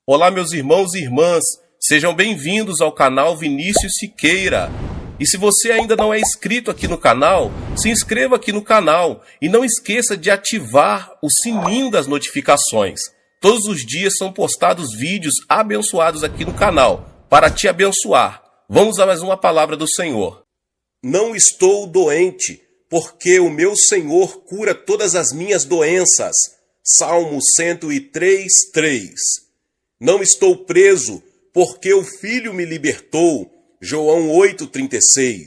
Olá, meus irmãos e irmãs, sejam bem-vindos ao canal Vinícius Siqueira. E se você ainda não é inscrito aqui no canal, se inscreva aqui no canal e não esqueça de ativar o sininho das notificações. Todos os dias são postados vídeos abençoados aqui no canal, para te abençoar. Vamos a mais uma palavra do Senhor. Não estou doente, porque o meu Senhor cura todas as minhas doenças. Salmo 103, 3. Não estou preso, porque o Filho me libertou. João 8,36.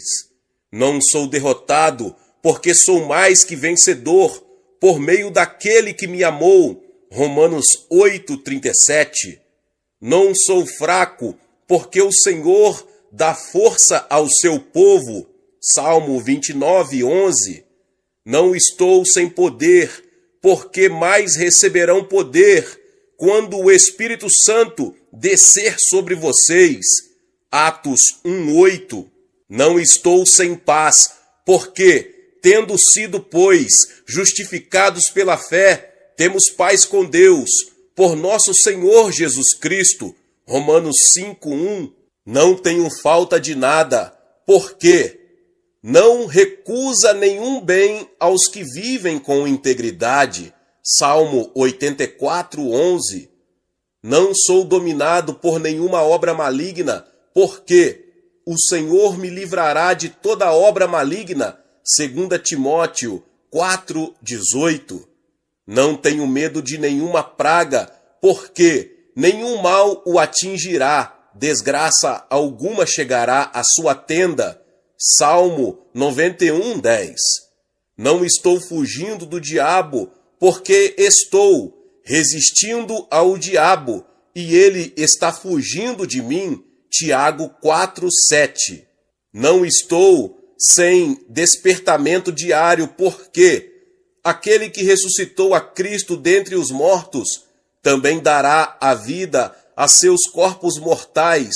Não sou derrotado, porque sou mais que vencedor, por meio daquele que me amou. Romanos 8,37. Não sou fraco, porque o Senhor dá força ao seu povo. Salmo 29:11. Não estou sem poder, porque mais receberão poder quando o Espírito Santo descer sobre vocês. Atos 1:8. Não estou sem paz, porque, tendo sido, pois, justificados pela fé, temos paz com Deus, por nosso Senhor Jesus Cristo. Romanos 5:1. Não tenho falta de nada, porque não recusa nenhum bem aos que vivem com integridade. Salmo 84:11. Não sou dominado por nenhuma obra maligna, porque o Senhor me livrará de toda obra maligna. 2 Timóteo 4:18. Não tenho medo de nenhuma praga, porque nenhum mal o atingirá, desgraça alguma chegará à sua tenda. Salmo 91:10. Não estou fugindo do diabo, porque estou resistindo ao diabo, e ele está fugindo de mim. Tiago 4:7. Não estou sem despertamento diário, porque aquele que ressuscitou a Cristo dentre os mortos também dará a vida a seus corpos mortais,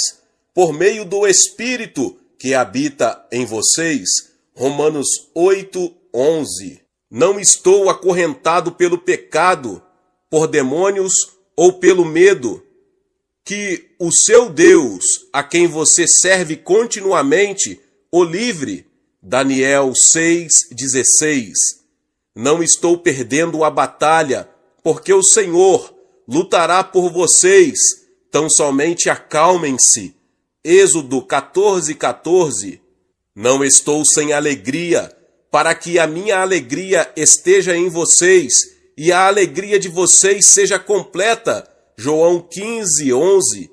por meio do Espírito que habita em vocês. Romanos 8:11. Não estou acorrentado pelo pecado, por demônios ou pelo medo, que o seu Deus, a quem você serve continuamente, o livre. Daniel 6:16. Não estou perdendo a batalha, porque o Senhor lutará por vocês. Tão somente acalmem-se. Êxodo 14:14. Não estou sem alegria, para que a minha alegria esteja em vocês e a alegria de vocês seja completa. João 15:11.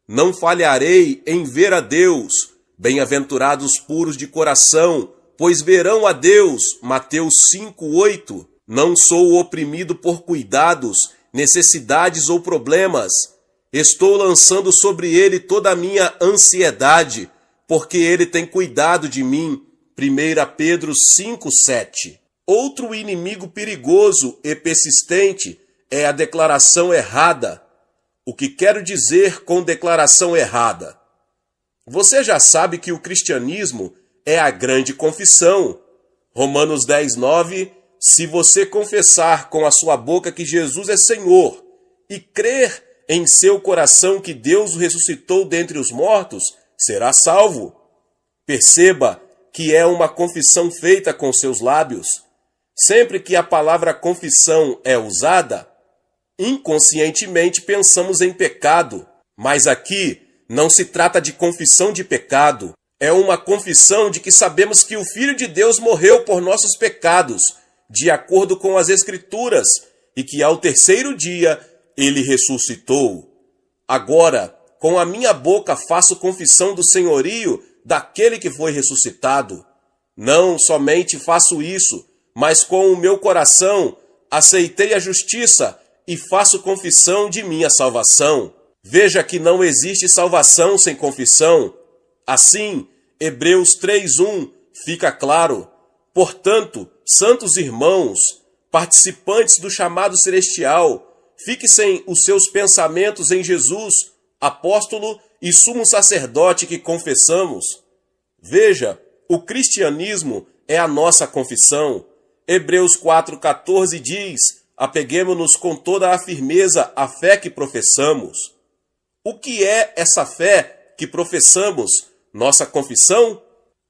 Não falharei em ver a Deus. Bem-aventurados puros de coração, pois verão a Deus. Mateus 5:8. Não sou oprimido por cuidados, necessidades ou problemas. Estou lançando sobre ele toda a minha ansiedade, porque ele tem cuidado de mim. 1 Pedro 5:7. Outro inimigo perigoso e persistente é a declaração errada. O que quero dizer com declaração errada? Você já sabe que o cristianismo é a grande confissão. Romanos 10:9. Se você confessar com a sua boca que Jesus é Senhor e crer em seu coração que Deus o ressuscitou dentre os mortos, será salvo. Perceba que é uma confissão feita com seus lábios. Sempre que a palavra confissão é usada, inconscientemente pensamos em pecado. Mas aqui não se trata de confissão de pecado. É uma confissão de que sabemos que o Filho de Deus morreu por nossos pecados, de acordo com as Escrituras, e que ao terceiro dia ele ressuscitou. Agora, com a minha boca faço confissão do senhorio daquele que foi ressuscitado. Não somente faço isso, mas com o meu coração aceitei a justiça e faço confissão de minha salvação. Veja que não existe salvação sem confissão. Assim, Hebreus 3:1 fica claro. Portanto, santos irmãos, participantes do chamado celestial, fixem os seus pensamentos em Jesus, apóstolo e sumo sacerdote que confessamos. Veja, o cristianismo é a nossa confissão. Hebreus 4:14 diz: apeguemo-nos com toda a firmeza à fé que professamos. O que é essa fé que professamos? Nossa confissão?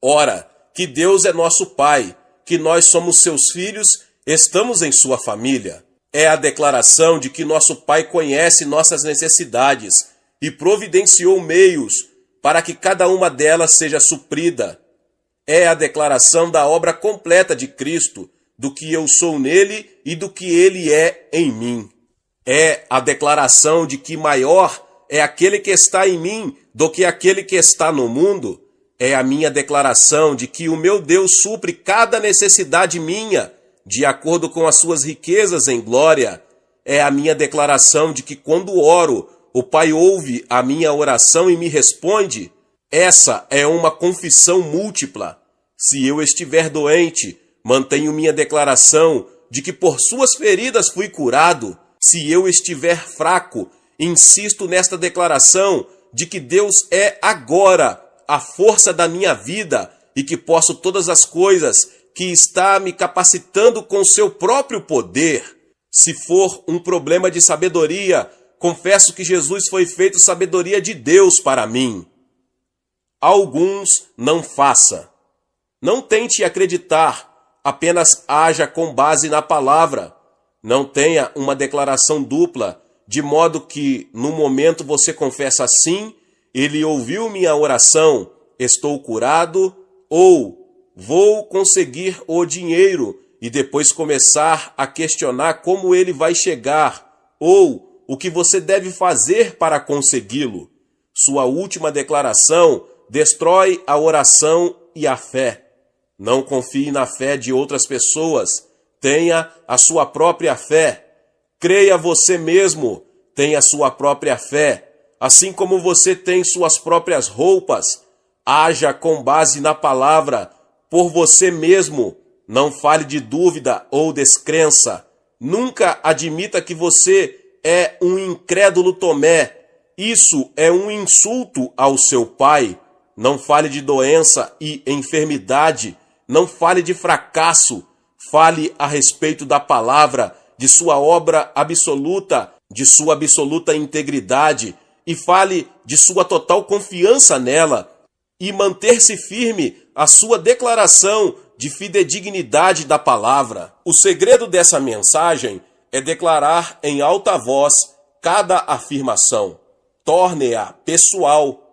Ora, que Deus é nosso Pai, que nós somos seus filhos, estamos em sua família. É a declaração de que nosso Pai conhece nossas necessidades e providenciou meios para que cada uma delas seja suprida. É a declaração da obra completa de Cristo, do que eu sou nele e do que ele é em mim. É a declaração de que maior é aquele que está em mim do que aquele que está no mundo. É a minha declaração de que o meu Deus supre cada necessidade minha, de acordo com as suas riquezas em glória. É a minha declaração de que quando oro, o Pai ouve a minha oração e me responde. Essa é uma confissão múltipla. Se eu estiver doente, mantenho minha declaração de que por suas feridas fui curado. Se eu estiver fraco, insisto nesta declaração de que Deus é agora a força da minha vida e que posso todas as coisas que está me capacitando com seu próprio poder. Se for um problema de sabedoria, confesso que Jesus foi feito sabedoria de Deus para mim. Alguns não faça. Não tente acreditar, apenas haja com base na palavra. Não tenha uma declaração dupla, de modo que, no momento você confessa assim, ele ouviu minha oração, estou curado, ou vou conseguir o dinheiro, e depois começar a questionar como ele vai chegar, ou o que você deve fazer para consegui-lo. Sua última declaração destrói a oração e a fé. Não confie na fé de outras pessoas. Tenha a sua própria fé. Creia você mesmo. Tenha a sua própria fé. Assim como você tem suas próprias roupas, haja com base na palavra, por você mesmo. Não fale de dúvida ou descrença. Nunca admita que você é um incrédulo Tomé. Isso é um insulto ao seu pai. Não fale de doença e enfermidade. Não fale de fracasso. Fale a respeito da palavra, de sua obra absoluta, de sua absoluta integridade, e fale de sua total confiança nela, e manter-se firme a sua declaração de fidedignidade da palavra. O segredo dessa mensagem é declarar em alta voz cada afirmação. Torne-a pessoal.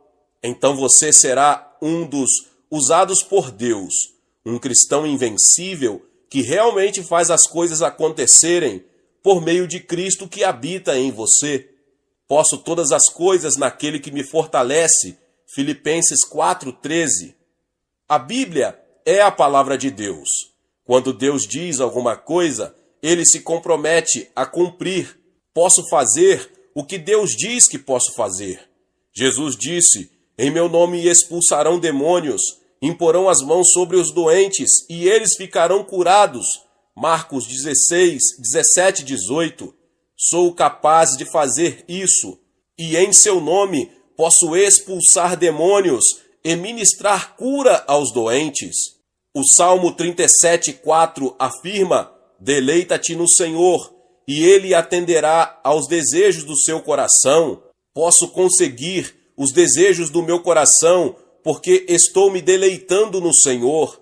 Então você será um dos usados por Deus, um cristão invencível que realmente faz as coisas acontecerem por meio de Cristo que habita em você. Posso todas as coisas naquele que me fortalece. Filipenses 4:13. A Bíblia é a palavra de Deus. Quando Deus diz alguma coisa, ele se compromete a cumprir. Posso fazer o que Deus diz que posso fazer. Jesus disse: em meu nome expulsarão demônios, imporão as mãos sobre os doentes e eles ficarão curados. Marcos 16, 17 e 18. Sou capaz de fazer isso, e em seu nome posso expulsar demônios e ministrar cura aos doentes. O Salmo 37:4 afirma: deleita-te no Senhor, e ele atenderá aos desejos do seu coração. Posso conseguir os desejos do meu coração, porque estou me deleitando no Senhor.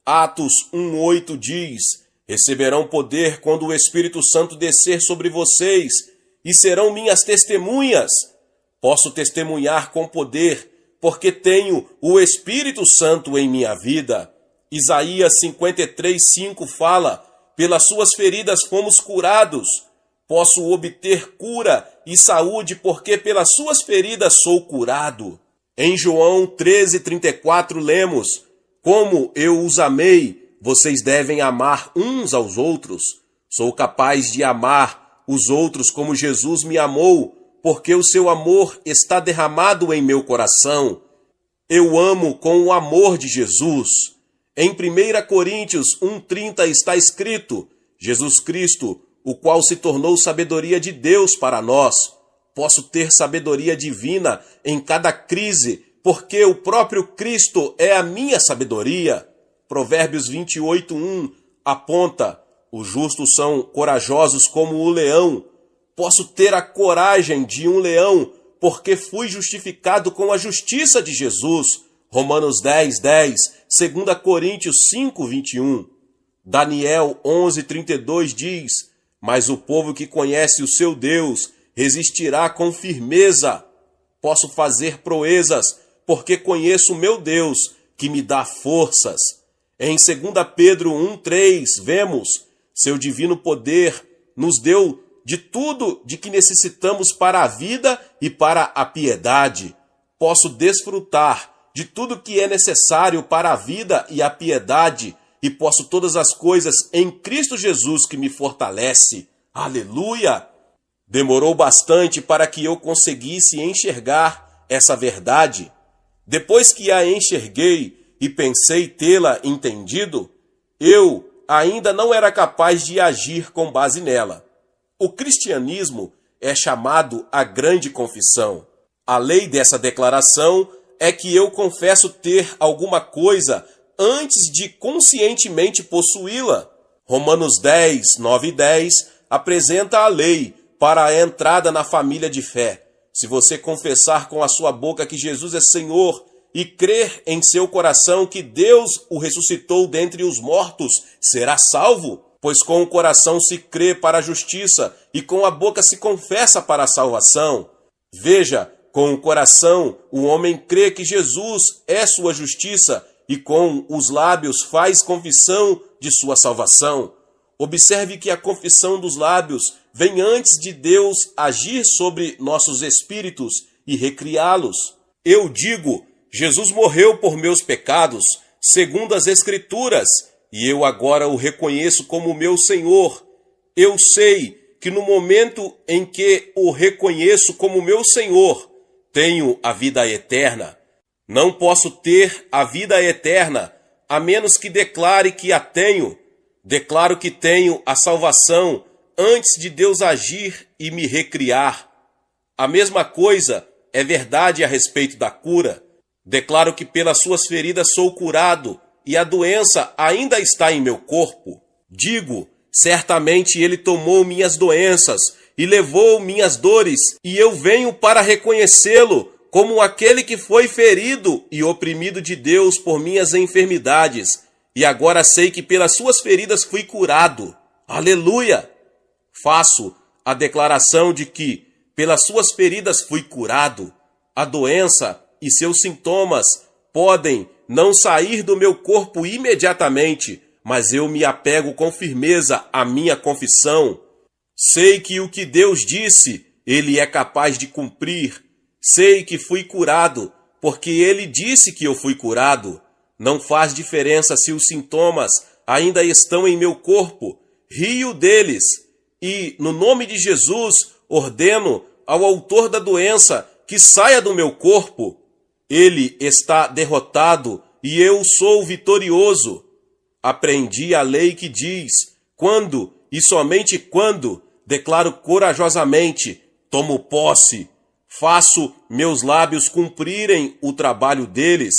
Atos 1:8 diz: receberão poder quando o Espírito Santo descer sobre vocês, e serão minhas testemunhas. Posso testemunhar com poder, porque tenho o Espírito Santo em minha vida. Isaías 53:5 fala: pelas suas feridas fomos curados. Posso obter cura e saúde, porque pelas suas feridas sou curado. Em João 13:34 lemos: como eu os amei, vocês devem amar uns aos outros. Sou capaz de amar os outros como Jesus me amou, porque o seu amor está derramado em meu coração. Eu amo com o amor de Jesus. Em 1 Coríntios 1:30 está escrito: Jesus Cristo, o qual se tornou sabedoria de Deus para nós. Posso ter sabedoria divina em cada crise, porque o próprio Cristo é a minha sabedoria. Provérbios 28:1 aponta: os justos são corajosos como o leão. Posso ter a coragem de um leão, porque fui justificado com a justiça de Jesus. Romanos 10, 10, 2 Coríntios 5, 21. Daniel 11, 32 diz: mas o povo que conhece o seu Deus resistirá com firmeza. Posso fazer proezas, porque conheço o meu Deus, que me dá forças. Em 2 Pedro 1, 3, vemos: seu divino poder nos deu de tudo de que necessitamos para a vida e para a piedade. Posso desfrutar de tudo que é necessário para a vida e a piedade, e posso todas as coisas em Cristo Jesus que me fortalece. Aleluia! Demorou bastante para que eu conseguisse enxergar essa verdade. Depois que a enxerguei e pensei tê-la entendido, eu ainda não era capaz de agir com base nela. O cristianismo é chamado a grande confissão. A lei dessa declaração é que eu confesso ter alguma coisa antes de conscientemente possuí-la. Romanos 10, 9 e 10 apresenta a lei para a entrada na família de fé. Se você confessar com a sua boca que Jesus é Senhor e crer em seu coração que Deus o ressuscitou dentre os mortos, será salvo. Pois com o coração se crê para a justiça e com a boca se confessa para a salvação. Veja, com o coração o homem crê que Jesus é sua justiça e com os lábios faz confissão de sua salvação. Observe que a confissão dos lábios vem antes de Deus agir sobre nossos espíritos e recriá-los. Eu digo: Jesus morreu por meus pecados, segundo as Escrituras, e eu agora o reconheço como meu Senhor. Eu sei que no momento em que o reconheço como meu Senhor, tenho a vida eterna. Não posso ter a vida eterna, a menos que declare que a tenho. Declaro que tenho a salvação antes de Deus agir e me recriar. A mesma coisa é verdade a respeito da cura. Declaro que pelas suas feridas sou curado, e a doença ainda está em meu corpo. Digo: certamente ele tomou minhas doenças e levou minhas dores, e eu venho para reconhecê-lo como aquele que foi ferido e oprimido de Deus por minhas enfermidades, e agora sei que pelas suas feridas fui curado. Aleluia! Faço a declaração de que pelas suas feridas fui curado. A doença e seus sintomas podem não sair do meu corpo imediatamente, mas eu me apego com firmeza à minha confissão. Sei que o que Deus disse, Ele é capaz de cumprir. Sei que fui curado, porque Ele disse que eu fui curado. Não faz diferença se os sintomas ainda estão em meu corpo. Rio deles e, no nome de Jesus, ordeno ao autor da doença que saia do meu corpo. Ele está derrotado e eu sou vitorioso. Aprendi a lei que diz: quando e somente quando declaro corajosamente, tomo posse, faço meus lábios cumprirem o trabalho deles,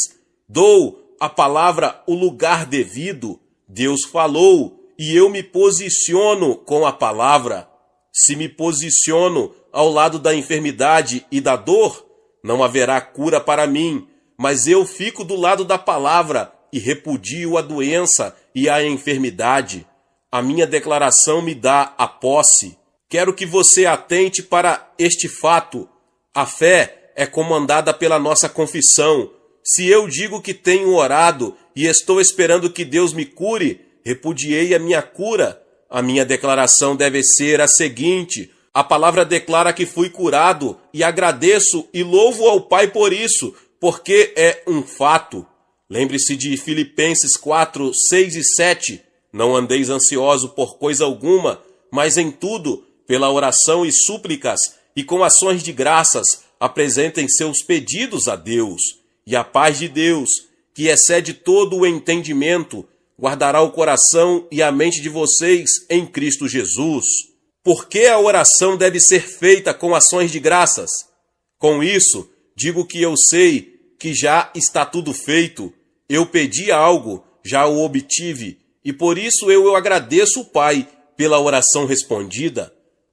dou à palavra o lugar devido. Deus falou e eu me posiciono com a palavra. Se me posiciono ao lado da enfermidade e da dor, não haverá cura para mim, mas eu fico do lado da palavra e repudio a doença e a enfermidade. A minha declaração me dá a posse. Quero que você atente para este fato. A fé é comandada pela nossa confissão. Se eu digo que tenho orado e estou esperando que Deus me cure, repudiei a minha cura. A minha declaração deve ser a seguinte: a palavra declara que fui curado e agradeço e louvo ao Pai por isso, porque é um fato. Lembre-se de Filipenses 4, 6 e 7. Não andeis ansioso por coisa alguma, mas em tudo, pela oração e súplicas e com ações de graças, apresentem seus pedidos a Deus. E a paz de Deus, que excede todo o entendimento, guardará o coração e a mente de vocês em Cristo Jesus. Por que a oração deve ser feita com ações de graças? Com isso, digo que eu sei que já está tudo feito. Eu pedi algo, já o obtive, e por isso eu agradeço o Pai pela oração respondida.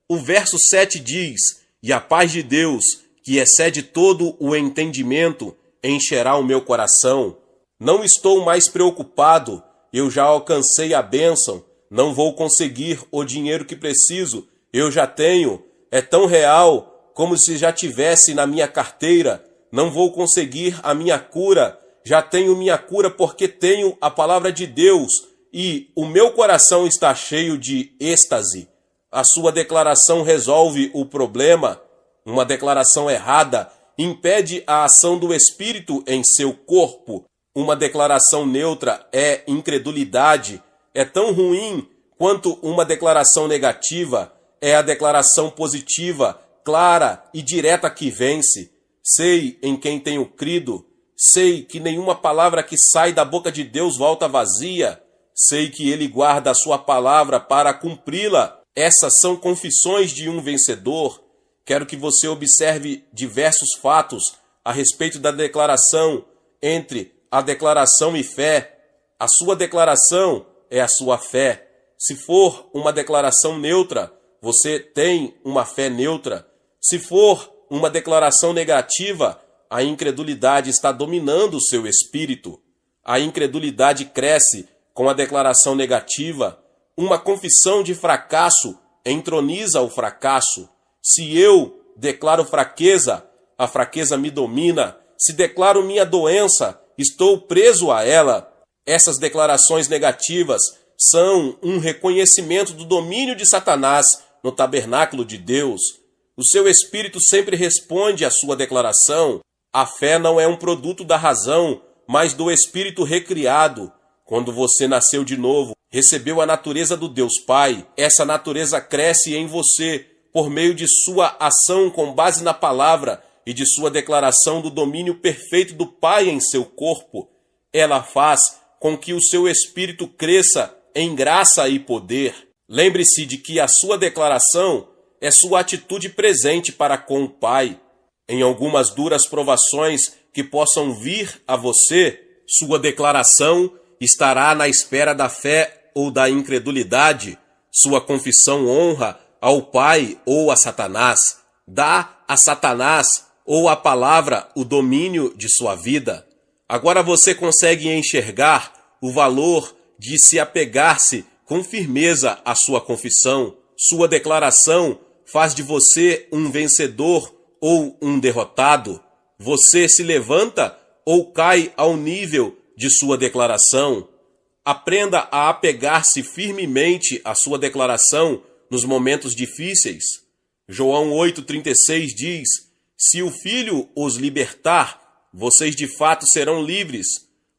O verso 7 diz: e a paz de Deus, que excede todo o entendimento, encherá o meu coração. Não estou mais preocupado, eu já alcancei a bênção, não vou conseguir o dinheiro que preciso, eu já tenho, é tão real como se já tivesse na minha carteira, não vou conseguir a minha cura, já tenho minha cura porque tenho a palavra de Deus e o meu coração está cheio de êxtase. A sua declaração resolve o problema. Uma declaração errada impede a ação do Espírito em seu corpo. Uma declaração neutra é incredulidade. É tão ruim quanto uma declaração negativa. É a declaração positiva, clara e direta que vence. Sei em quem tenho crido. Sei que nenhuma palavra que sai da boca de Deus volta vazia. Sei que Ele guarda a sua palavra para cumpri-la. Essas são confissões de um vencedor. Quero que você observe diversos fatos a respeito da declaração entre a declaração e fé. A sua declaração é a sua fé. Se for uma declaração neutra, você tem uma fé neutra. Se for uma declaração negativa, a incredulidade está dominando o seu espírito. A incredulidade cresce com a declaração negativa. Uma confissão de fracasso entroniza o fracasso. Se eu declaro fraqueza, a fraqueza me domina. Se declaro minha doença, estou preso a ela. Essas declarações negativas são um reconhecimento do domínio de Satanás no tabernáculo de Deus. O seu espírito sempre responde à sua declaração. A fé não é um produto da razão, mas do espírito recriado. Quando você nasceu de novo, recebeu a natureza do Deus Pai. Essa natureza cresce em você por meio de sua ação com base na palavra e de sua declaração do domínio perfeito do Pai em seu corpo. Ela faz com que o seu espírito cresça em graça e poder. Lembre-se de que a sua declaração é sua atitude presente para com o Pai. Em algumas duras provações que possam vir a você, sua declaração estará na espera da fé ou da incredulidade. Sua confissão honra ao Pai ou a Satanás. Dá a Satanás ou a palavra o domínio de sua vida. Agora você consegue enxergar o valor de se apegar-se com firmeza à sua confissão. Sua declaração faz de você um vencedor ou um derrotado. Você se levanta ou cai ao nível de sua declaração. Aprenda a apegar-se firmemente à sua declaração nos momentos difíceis. João 8,36 diz: se o Filho os libertar, vocês de fato serão livres.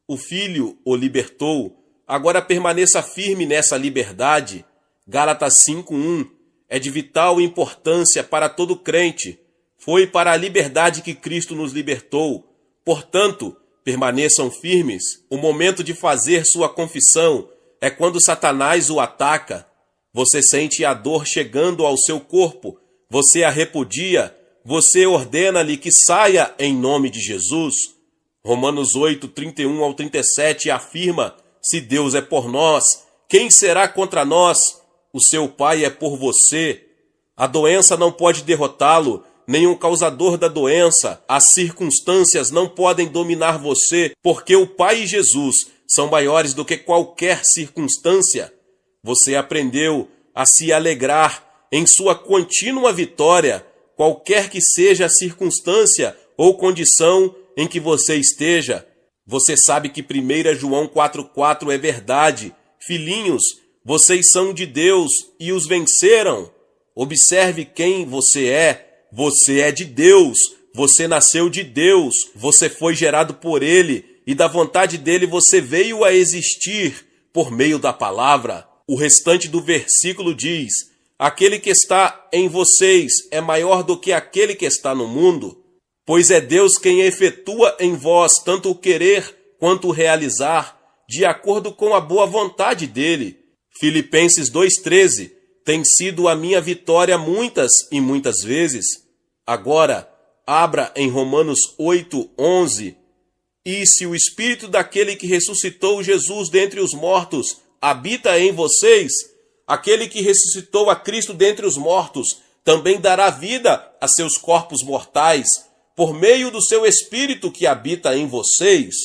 O Filho o libertou. Agora permaneça firme nessa liberdade. Gálatas 5:1 é de vital importância para todo crente. Foi para a liberdade que Cristo nos libertou. Portanto, permaneçam firmes. O momento de fazer sua confissão é quando Satanás o ataca. Você sente a dor chegando ao seu corpo. Você a repudia. Você ordena-lhe que saia em nome de Jesus. Romanos 8:31 ao 37 afirma: se Deus é por nós, quem será contra nós? O seu Pai é por você. A doença não pode derrotá-lo, nem o causador da doença. As circunstâncias não podem dominar você, porque o Pai e Jesus são maiores do que qualquer circunstância. Você aprendeu a se alegrar em sua contínua vitória, qualquer que seja a circunstância ou condição em que você esteja. Você sabe que 1 João 4,4 é verdade. Filhinhos, vocês são de Deus e os venceram. Observe quem você é. Você é de Deus. Você nasceu de Deus. Você foi gerado por Ele e da vontade dele você veio a existir por meio da palavra. O restante do versículo diz: aquele que está em vocês é maior do que aquele que está no mundo, pois é Deus quem efetua em vós tanto o querer quanto o realizar, de acordo com a boa vontade dele. Filipenses 2,13 tem sido a minha vitória muitas e muitas vezes. Agora, abra em Romanos 8,11. E se o Espírito daquele que ressuscitou Jesus dentre os mortos habita em vocês, aquele que ressuscitou a Cristo dentre os mortos também dará vida a seus corpos mortais por meio do seu Espírito que habita em vocês.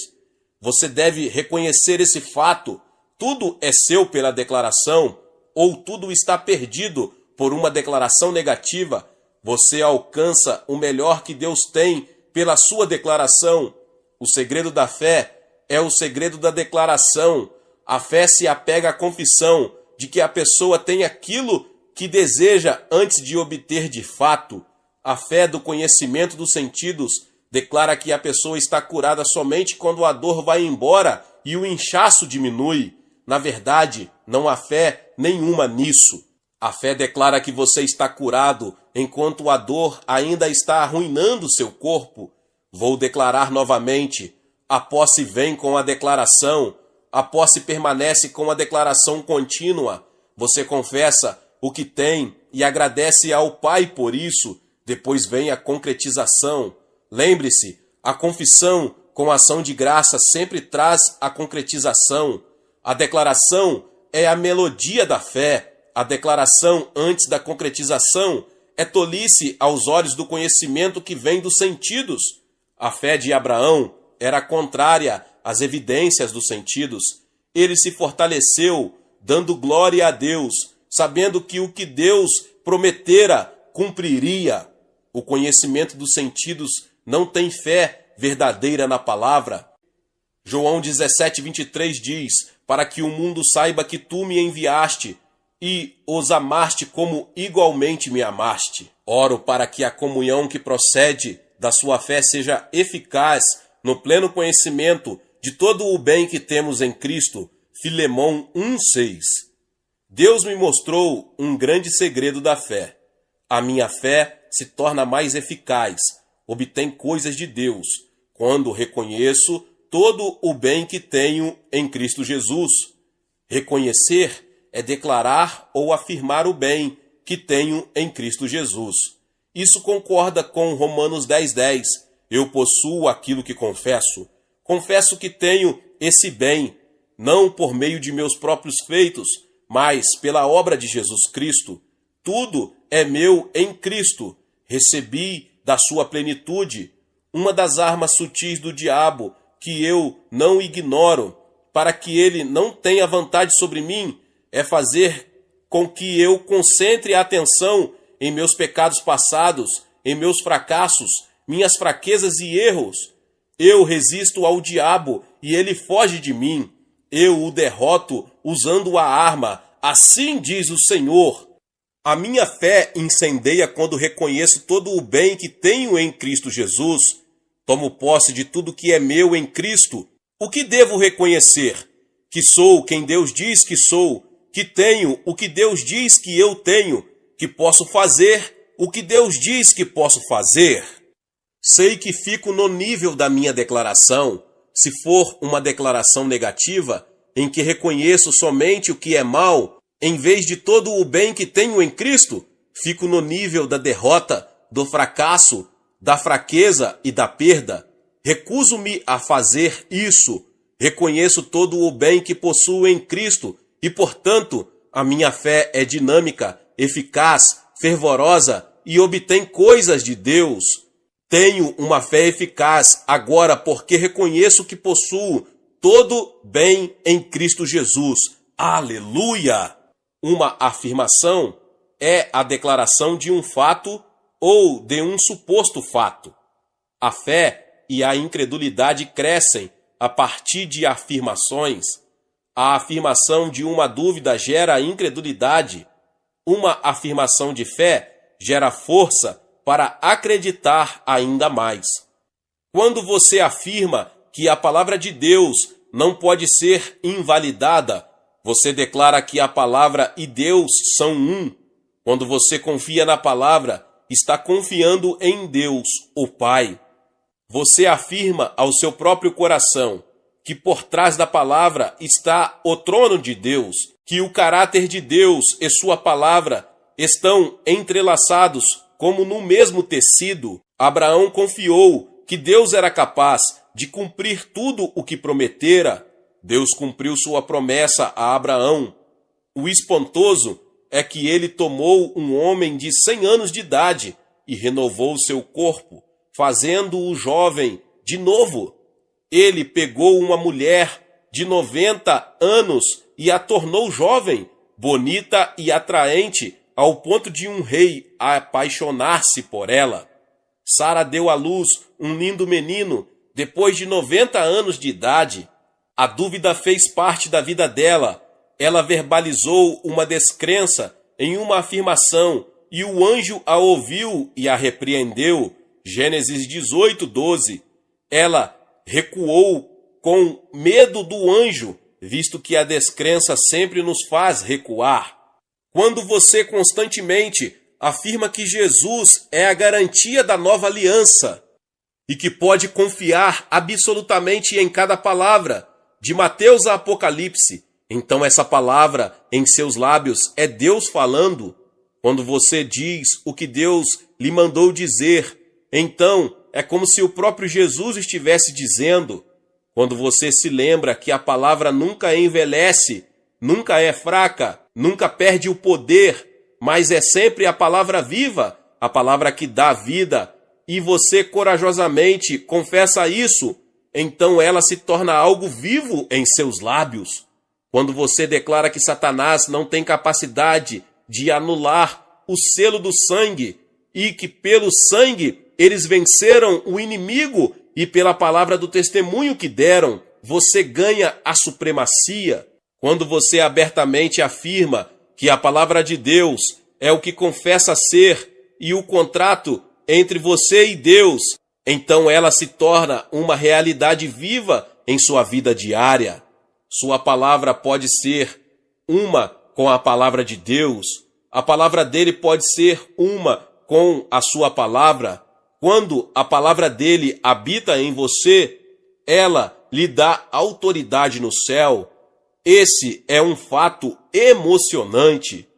Você deve reconhecer esse fato. Tudo é seu pela declaração, ou tudo está perdido por uma declaração negativa. Você alcança o melhor que Deus tem pela sua declaração. O segredo da fé é o segredo da declaração. A fé se apega à confissão de que a pessoa tem aquilo que deseja antes de obter de fato. A fé do conhecimento dos sentidos declara que a pessoa está curada somente quando a dor vai embora e o inchaço diminui. Na verdade, não há fé nenhuma nisso. A fé declara que você está curado enquanto a dor ainda está arruinando seu corpo. Vou declarar novamente. A posse vem com a declaração. A posse permanece com a declaração contínua. Você confessa o que tem e agradece ao Pai por isso. Depois vem a concretização. Lembre-se, a confissão com ação de graça sempre traz a concretização. A declaração é a melodia da fé. A declaração antes da concretização é tolice aos olhos do conhecimento que vem dos sentidos. A fé de Abraão era contrária às evidências dos sentidos. Ele se fortaleceu, dando glória a Deus, sabendo que o que Deus prometera cumpriria. O conhecimento dos sentidos não tem fé verdadeira na palavra. João 17:23 diz: para que o mundo saiba que tu me enviaste e os amaste como igualmente me amaste. Oro para que a comunhão que procede da sua fé seja eficaz no pleno conhecimento de todo o bem que temos em Cristo. Filemão 1:6. Deus me mostrou um grande segredo da fé. A minha fé se torna mais eficaz, obtém coisas de Deus, quando reconheço todo o bem que tenho em Cristo Jesus. Reconhecer é declarar ou afirmar o bem que tenho em Cristo Jesus. Isso concorda com Romanos 10:10. Eu possuo aquilo que confesso. Confesso que tenho esse bem, não por meio de meus próprios feitos, mas pela obra de Jesus Cristo. Tudo é meu em Cristo. Recebi da sua plenitude. Uma das armas sutis do diabo que eu não ignoro, para que ele não tenha vantagem sobre mim, é fazer com que eu concentre a atenção em meus pecados passados, em meus fracassos, minhas fraquezas e erros. Eu resisto ao diabo e ele foge de mim. Eu o derroto usando a arma. Assim diz o Senhor. A minha fé incendeia quando reconheço todo o bem que tenho em Cristo Jesus. Tomo posse de tudo que é meu em Cristo. O que devo reconhecer? Que sou quem Deus diz que sou, que tenho o que Deus diz que eu tenho, que posso fazer o que Deus diz que posso fazer. Sei que fico no nível da minha declaração. Se for uma declaração negativa, em que reconheço somente o que é mal, em vez de todo o bem que tenho em Cristo, fico no nível da derrota, do fracasso, da fraqueza e da perda. Recuso-me a fazer isso. Reconheço todo o bem que possuo em Cristo e, portanto, a minha fé é dinâmica, eficaz, fervorosa e obtém coisas de Deus. Tenho uma fé eficaz agora porque reconheço que possuo todo bem em Cristo Jesus. Aleluia! Uma afirmação é a declaração de um fato ou de um suposto fato. A fé e a incredulidade crescem a partir de afirmações. A afirmação de uma dúvida gera incredulidade. Uma afirmação de fé gera força para acreditar ainda mais. Quando você afirma que a palavra de Deus não pode ser invalidada, você declara que a palavra e Deus são um. Quando você confia na palavra, está confiando em Deus, o Pai. Você afirma ao seu próprio coração que por trás da palavra está o trono de Deus, que o caráter de Deus e sua palavra estão entrelaçados como no mesmo tecido. Abraão confiou que Deus era capaz de cumprir tudo o que prometera. Deus cumpriu sua promessa a Abraão. O espantoso é que ele tomou um homem de 100 anos de idade e renovou seu corpo, fazendo-o jovem de novo. Ele pegou uma mulher de 90 anos e a tornou jovem, bonita e atraente, ao ponto de um rei apaixonar-se por ela. Sara deu à luz um lindo menino depois de 90 anos de idade. A dúvida fez parte da vida dela. Ela verbalizou uma descrença em uma afirmação e o anjo a ouviu e a repreendeu. Gênesis 18:12. Ela recuou com medo do anjo, visto que a descrença sempre nos faz recuar. Quando você constantemente afirma que Jesus é a garantia da nova aliança e que pode confiar absolutamente em cada palavra, de Mateus a Apocalipse, então essa palavra em seus lábios é Deus falando. Quando você diz o que Deus lhe mandou dizer, então é como se o próprio Jesus estivesse dizendo. Quando você se lembra que a palavra nunca envelhece, nunca é fraca, nunca perde o poder, mas é sempre a palavra viva, a palavra que dá vida, e você corajosamente confessa isso, então ela se torna algo vivo em seus lábios. Quando você declara que Satanás não tem capacidade de anular o selo do sangue e que pelo sangue eles venceram o inimigo e pela palavra do testemunho que deram, você ganha a supremacia. Quando você abertamente afirma que a palavra de Deus é o que confessa ser e o contrato entre você e Deus, então ela se torna uma realidade viva em sua vida diária. Sua palavra pode ser uma com a palavra de Deus. A palavra dele pode ser uma com a sua palavra. Quando a palavra dele habita em você, ela lhe dá autoridade no céu. Esse é um fato emocionante.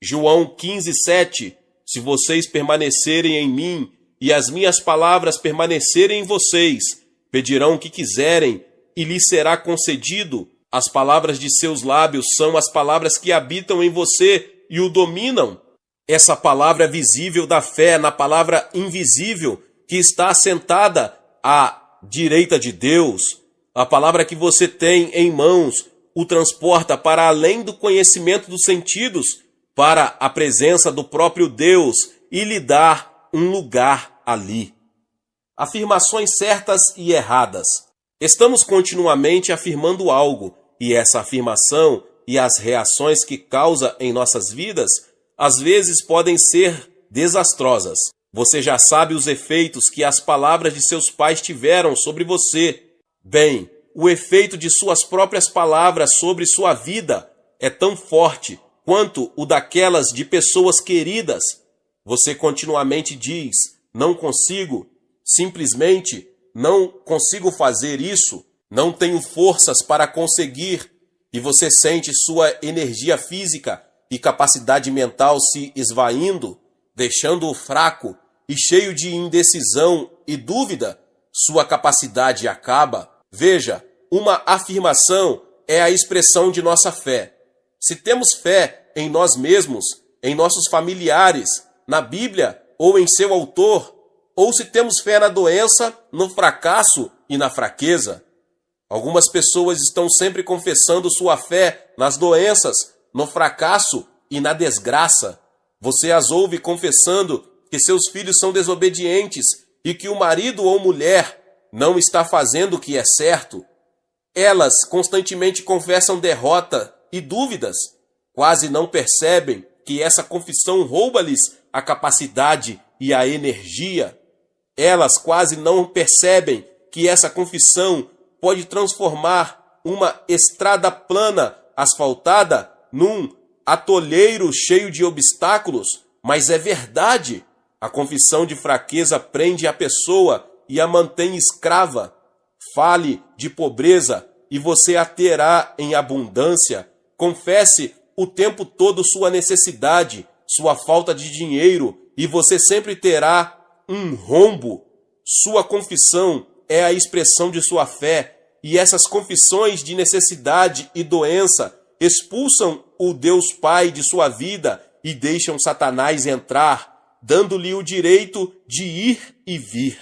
João 15:7. Se vocês permanecerem em mim e as minhas palavras permanecerem em vocês, pedirão o que quiserem e lhes será concedido. As palavras de seus lábios são as palavras que habitam em você e o dominam. Essa palavra visível da fé na palavra invisível que está assentada à direita de Deus, a palavra que você tem em mãos, o transporta para além do conhecimento dos sentidos, para a presença do próprio Deus e lhe dá um lugar ali. Afirmações certas e erradas. Estamos continuamente afirmando algo, e essa afirmação e as reações que causa em nossas vidas, às vezes podem ser desastrosas. Você já sabe os efeitos que as palavras de seus pais tiveram sobre você. Bem, o efeito de suas próprias palavras sobre sua vida é tão forte quanto o daquelas de pessoas queridas. Você continuamente diz, não consigo, simplesmente não consigo fazer isso, não tenho forças para conseguir, e você sente sua energia física e capacidade mental se esvaindo, deixando-o fraco e cheio de indecisão e dúvida, sua capacidade acaba. Veja, uma afirmação é a expressão de nossa fé. Se temos fé em nós mesmos, em nossos familiares, na Bíblia ou em seu autor, ou se temos fé na doença, no fracasso e na fraqueza. Algumas pessoas estão sempre confessando sua fé nas doenças, no fracasso e na desgraça. Você as ouve confessando que seus filhos são desobedientes e que o marido ou mulher não está fazendo o que é certo. Elas constantemente confessam derrota e dúvidas. Quase não percebem que essa confissão rouba-lhes a capacidade e a energia. Elas quase não percebem que essa confissão pode transformar uma estrada plana, asfaltada, num atolheiro cheio de obstáculos, mas é verdade. A confissão de fraqueza prende a pessoa e a mantém escrava. Fale de pobreza e você a terá em abundância. Confesse o tempo todo sua necessidade, sua falta de dinheiro, e você sempre terá um rombo. Sua confissão é a expressão de sua fé, e essas confissões de necessidade e doença expulsam o Deus Pai de sua vida e deixam Satanás entrar, dando-lhe o direito de ir e vir.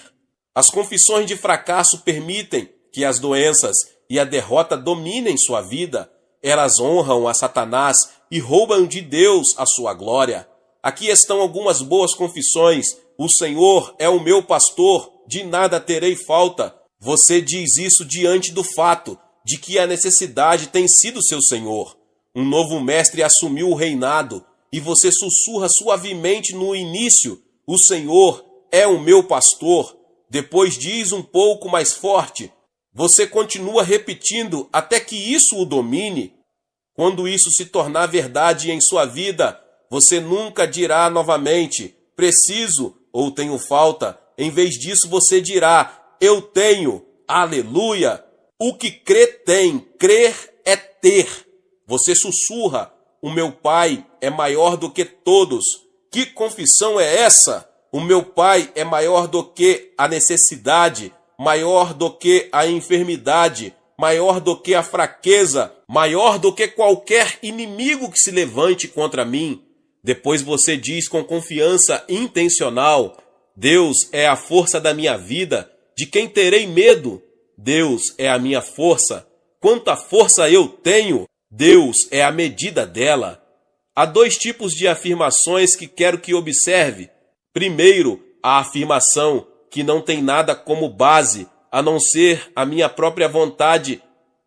As confissões de fracasso permitem que as doenças e a derrota dominem sua vida. Elas honram a Satanás e roubam de Deus a sua glória. Aqui estão algumas boas confissões. O Senhor é o meu pastor, de nada terei falta. Você diz isso diante do fato de que a necessidade tem sido seu Senhor. Um novo mestre assumiu o reinado e você sussurra suavemente no início: o Senhor é o meu pastor. Depois diz um pouco mais forte. Você continua repetindo até que isso o domine. Quando isso se tornar verdade em sua vida, você nunca dirá novamente: preciso ou tenho falta. Em vez disso, você dirá: eu tenho. Aleluia! O que crê tem. Crer é ter. Você sussurra: o meu Pai é maior do que todos. Que confissão é essa? O meu Pai é maior do que a necessidade, maior do que a enfermidade, maior do que a fraqueza, maior do que qualquer inimigo que se levante contra mim. Depois você diz com confiança intencional: Deus é a força da minha vida, de quem terei medo? Deus é a minha força. Quanta força eu tenho? Deus é a medida dela. Há dois tipos de afirmações que quero que observe. Primeiro, a afirmação que não tem nada como base, a não ser a minha própria vontade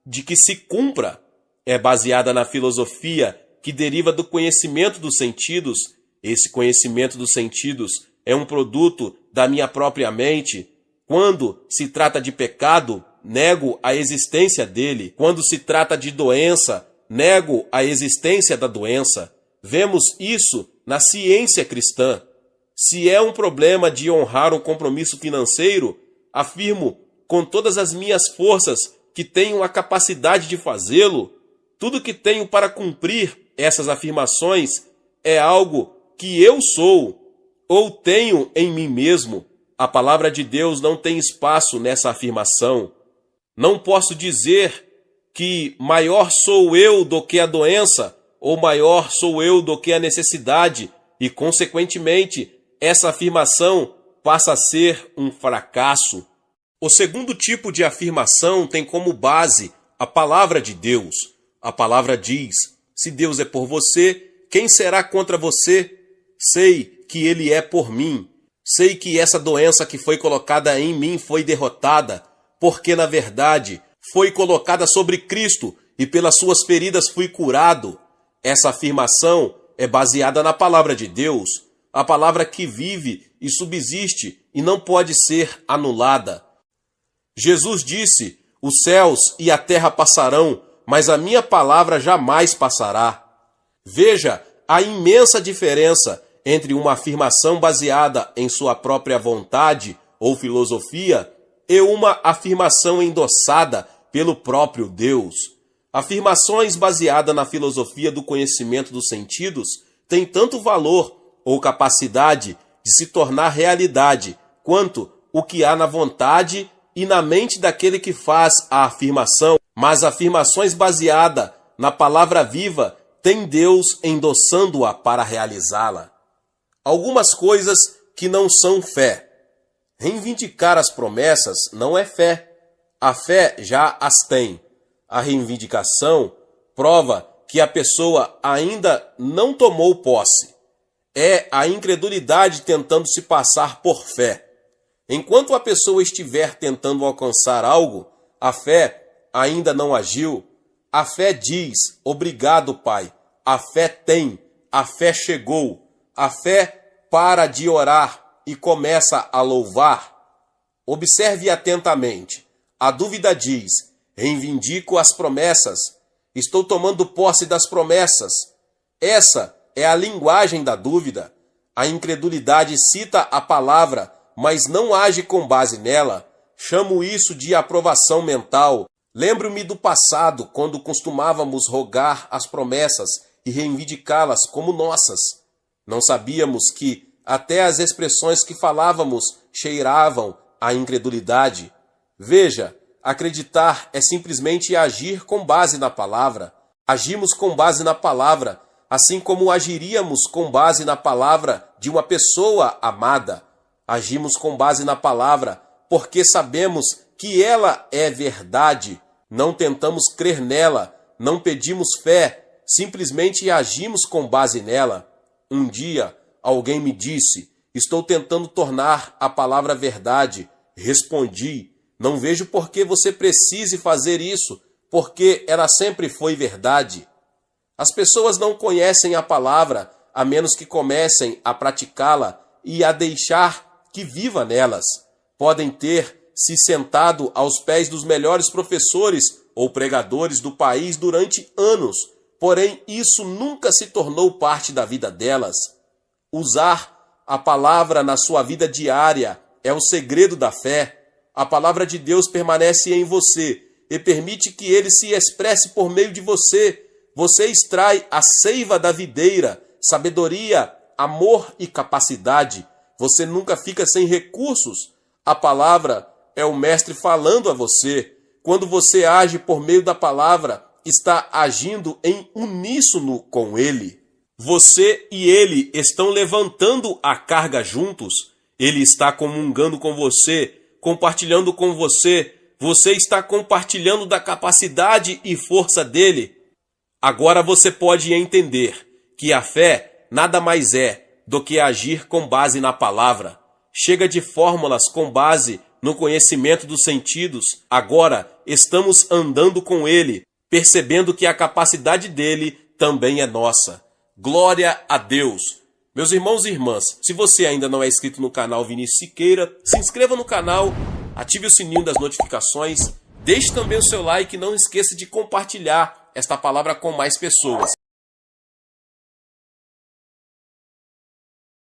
de que se cumpra. É baseada na filosofia que deriva do conhecimento dos sentidos. Esse conhecimento dos sentidos é um produto da minha própria mente. Quando se trata de pecado, nego a existência dele. Quando se trata de doença, nego a existência da doença. Vemos isso na ciência cristã. Se é um problema de honrar um compromisso financeiro, afirmo com todas as minhas forças que tenho a capacidade de fazê-lo. Tudo que tenho para cumprir essas afirmações é algo que eu sou ou tenho em mim mesmo. A palavra de Deus não tem espaço nessa afirmação. Não posso dizer que maior sou eu do que a doença ou maior sou eu do que a necessidade e, consequentemente, essa afirmação passa a ser um fracasso. O segundo tipo de afirmação tem como base a palavra de Deus. A palavra diz: se Deus é por você, quem será contra você? Sei que Ele é por mim. Sei que essa doença que foi colocada em mim foi derrotada, porque na verdade foi colocada sobre Cristo e pelas suas feridas fui curado. Essa afirmação é baseada na palavra de Deus, a palavra que vive e subsiste e não pode ser anulada. Jesus disse: os céus e a terra passarão, mas a minha palavra jamais passará. Veja a imensa diferença entre uma afirmação baseada em sua própria vontade ou filosofia e uma afirmação endossada pelo próprio Deus. Afirmações baseadas na filosofia do conhecimento dos sentidos têm tanto valor ou capacidade de se tornar realidade quanto o que há na vontade e na mente daquele que faz a afirmação, mas afirmações baseadas na palavra viva têm Deus endossando-a para realizá-la. Algumas coisas que não são fé. Reivindicar as promessas não é fé. A fé já as tem. A reivindicação prova que a pessoa ainda não tomou posse. É a incredulidade tentando se passar por fé. Enquanto a pessoa estiver tentando alcançar algo, a fé ainda não agiu. A fé diz: obrigado, Pai. A fé tem. A fé chegou. A fé para de orar e começa a louvar. Observe atentamente. A dúvida diz: reivindico as promessas. Estou tomando posse das promessas. Essa é a linguagem da dúvida. A incredulidade cita a palavra, mas não age com base nela. Chamo isso de aprovação mental. Lembro-me do passado, quando costumávamos rogar as promessas e reivindicá-las como nossas. Não sabíamos que até as expressões que falávamos cheiravam a incredulidade. Veja, acreditar é simplesmente agir com base na palavra. Agimos com base na palavra, assim como agiríamos com base na palavra de uma pessoa amada. Agimos com base na palavra porque sabemos que ela é verdade. Não tentamos crer nela, não pedimos fé, simplesmente agimos com base nela. Um dia, alguém me disse: estou tentando tornar a palavra verdade. Respondi: não vejo por que você precise fazer isso, porque ela sempre foi verdade. As pessoas não conhecem a palavra a menos que comecem a praticá-la e a deixar que viva nelas. Podem ter se sentado aos pés dos melhores professores ou pregadores do país durante anos, porém isso nunca se tornou parte da vida delas. Usar a palavra na sua vida diária é o segredo da fé. A palavra de Deus permanece em você e permite que ele se expresse por meio de você. Você extrai a seiva da videira, sabedoria, amor e capacidade. Você nunca fica sem recursos. A palavra é o mestre falando a você. Quando você age por meio da palavra, está agindo em uníssono com ele. Você e ele estão levantando a carga juntos. Ele está comungando com você, compartilhando com você. Você está compartilhando da capacidade e força dele. Agora você pode entender que a fé nada mais é do que agir com base na palavra. Chega de fórmulas com base no conhecimento dos sentidos. Agora estamos andando com ele, percebendo que a capacidade dele também é nossa. Glória a Deus! Meus irmãos e irmãs, se você ainda não é inscrito no canal Vinícius Siqueira, se inscreva no canal, ative o sininho das notificações, deixe também o seu like e não esqueça de compartilhar esta palavra com mais pessoas.